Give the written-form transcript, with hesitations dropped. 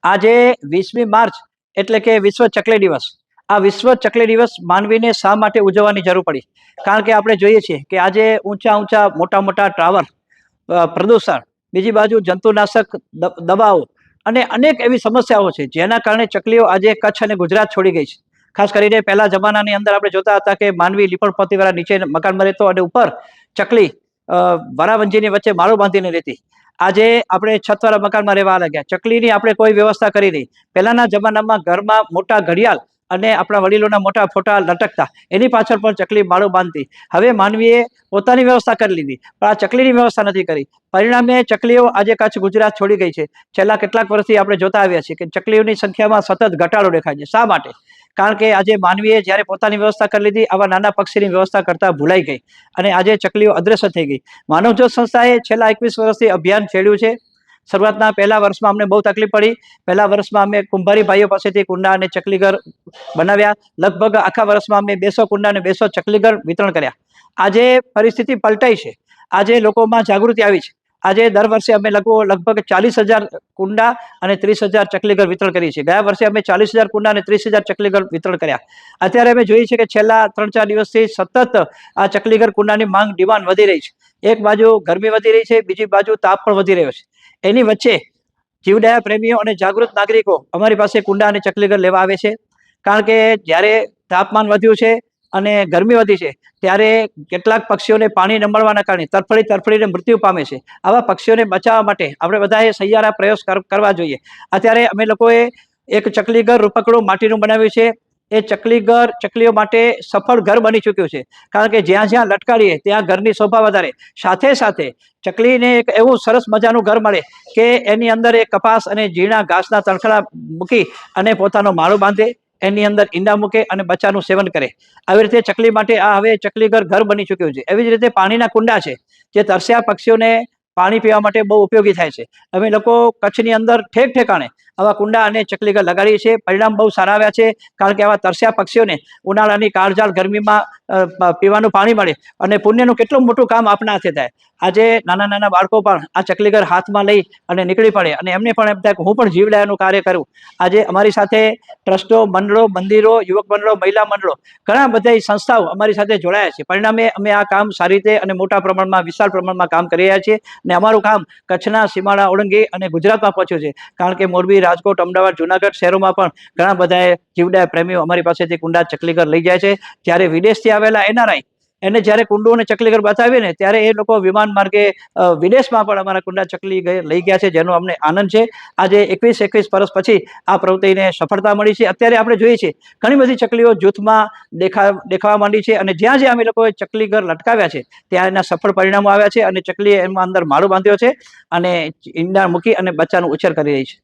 આજે 20મી માર્ચ એટલે કે વિશ્વ ચકલી દિવસ. આ વિશ્વ ચકલી દિવસ માનવીને શા માટે ઉજવવાની જરૂર પડી? કારણ કે આપણે જોઈએ છીએ કે આજે ઊંચા મોટા મોટા ટાવર, પ્રદૂષણ, બીજી બાજુ જંતુનાશક દવાઓ અને અનેક એવી સમસ્યાઓ છે જેના કારણે ચકલીઓ આજે કચ્છ અને ગુજરાત છોડી ગઈ છે. ખાસ કરીને પહેલા જમાનાની અંદર આપણે જોતા હતા કે માનવી લીપણપોતીવાળા નીચે મકાનમાં રહેતો અને ઉપર ચકલી વરાવંજીની વચ્ચે માળો બાંધીને રહેતી. આજે આપણે છતવાળા મકાનમાં રહેવા લાગ્યા. ચકલીની આપણે કોઈ વ્યવસ્થા કરી નહીં. પહેલાના જમાનામાં ઘરમાં મોટા ઘડિયાળ અને આપણા વડીલોના મોટા ફોટા લટકતા, એની પાછળ પણ ચકલી માળો બાંધતી. હવે માનવીએ પોતાની વ્યવસ્થા કરી લીધી, પણ આ ચકલીની વ્યવસ્થા નથી કરી. પરિણામે ચકલીઓ આજે કચ્છ ગુજરાત છોડી ગઈ છે. છેલ્લા કેટલાક વર્ષથી આપણે જોતા આવ્યા છીએ કે ચકલીઓની સંખ્યામાં સતત ઘટાડો દેખાય છે. શા માટે? કારણ કે આજે માનવીએ જ્યારે પોતાની વ્યવસ્થા કરી લીધી, આવા નાના પક્ષીની વ્યવસ્થા કરતા ભૂલાઈ ગઈ અને આજે ચકલીઓ અદ્રશ્ય થઈ ગઈ. માનવજ્યોત સંસ્થાએ છેલ્લા 21 વર્ષથી અભિયાન છેડ્યું છે. શરૂઆતના પહેલા વર્ષમાં અમને બહુ તકલીફ પડી. પહેલા વર્ષમાં અમે કુંભારી ભાઈઓ પાસેથી કુંડા અને ચકલીઘર બનાવ્યા. લગભગ આખા વર્ષમાં અમે 200 કુંડા અને 200 ચકલીઘર વિતરણ કર્યા. આજે પરિસ્થિતિ પલટાઈ છે. આજે લોકોમાં જાગૃતિ આવી છે. આજે દર વર્ષે અમે લગભગ 40,000 કુંડા અને 30,000 ચકલીઘર વિતરણ કરીએ છીએ. ગયા વર્ષે અમે 40,000 કુંડા અને 30,000 ચકલીઘર વિતરણ કર્યા. અત્યારે અમે જોઈએ છીએ કે છેલ્લા 3-4 દિવસથી સતત આ ચકલીઘર કુંડાની માંગ, ડિમાન્ડ વધી રહી છે. એક બાજુ ગરમી વધી રહી છે, બીજી બાજુ તાપ પણ વધી રહ્યો છે. એની વચ્ચે જીવદયા પ્રેમીઓ અને જાગૃત નાગરિકો અમારી પાસે કુંડા અને ચકલીઘર લેવા આવે છે. કારણ કે જ્યારે તાપમાન વધ્યું છે અને ગરમી વધી છે ત્યારે કેટલાક પક્ષીઓને પાણી ન મળવાના કારણે તડફડીને મૃત્યુ પામે છે. આવા પક્ષીઓને બચાવવા માટે આપણે બધાએ સહિયારા પ્રયાસ કરવા જોઈએ. અત્યારે અમે લોકોએ એક ચકલીઘર રૂપકડું માટીનું બનાવ્યું છે. એ ચકલીઘર ચકલીઓ માટે સફળ ઘર બની ચૂક્યું છે. કારણ કે જ્યાં જ્યાં લટકાડીએ ત્યાં ઘરની શોભા વધારે, સાથે સાથે ચકલીને એક એવું સરસ મજાનું ઘર મળે કે એની અંદર એ કપાસ અને ઝીણા ઘાસના તણખલા મૂકી અને પોતાનો માળો બાંધે, એની અંદર ઈંડા મૂકે અને બચ્ચાનું સેવન કરે. આવી રીતે ચકલી માટે આ હવે ચકલીઘર ઘર બની ચૂક્યું છે. એવી જ રીતે પાણીના કુંડા છે જે તરસ્યા પક્ષીઓને પાણી પીવા માટે બહુ ઉપયોગી થાય છે. અમે લોકો કચ્છની અંદર ઠેક ઠેકાણે આવા કુંડા અને ચકલીઘર લગાડીએ છીએ. પરિણામ બહુ સારા આવ્યા છે. કારણ કે આવા તરસ્યા પક્ષીઓને ઉનાળાની કાળઝાળ ગરમીમાં પીવાનું પાણી મળે અને પુણ્યનું કેટલું મોટું કામ આપણા હાથે થાય. આજે નાના બાળકો પણ આ ચકલીઘર હાથમાં લઈ અને નીકળી પડે અને એમને પણ એમ થાય કે હું પણ જીવદયાનું કાર્ય કરું. આજે અમારી સાથે ટ્રસ્ટો, મંડળો, મંદિરો, યુવક મંડળો, મહિલા મંડળો, ઘણા બધા સંસ્થાઓ અમારી સાથે જોડાયા છે. પરિણામે અમે આ કામ સારી રીતે અને મોટા પ્રમાણમાં, વિશાળ પ્રમાણમાં કામ કરી રહ્યા છીએ. અને અમારું કામ કચ્છના સીમાડા ઓળંગી અને ગુજરાતમાં પહોંચ્યું છે. કારણ કે મોરબી, રાજકોટ, અમદાવાદ, જુનાગઢ શહેરોમાં પણ ઘણા બધા જીવદયા પ્રેમીઓ અમારી પાસેથી કુંડા ચકલીઘર લઈ જાય છે. જ્યારે વિદેશથી આવેલા એનઆરઆઈ એને જ્યારે કુંડું અને ચકલીઘર બતાવીએ ને ત્યારે એ લોકો વિમાન માર્ગે વિદેશમાં પણ અમારા કુંડા ચકલીઘર લઈ ગયા છે, જેનો અમને આનંદ છે. આજે 21 વર્ષ પછી આ પ્રવૃત્તિને સફળતા મળી છે. અત્યારે આપણે જોઈએ છીએ ઘણી બધી ચકલીઓ જૂથમાં દેખાવા માંડી છે અને જ્યાં જ્યાં અમે લોકોએ ચકલીઘર લટકાવ્યા છે ત્યાં એના સફળ પરિણામો આવ્યા છે અને ચકલીએ એમાં અંદર માળો બાંધ્યો છે અને ઈંડા મૂકી અને બચ્ચાનો ઉછેર કરી રહી છે.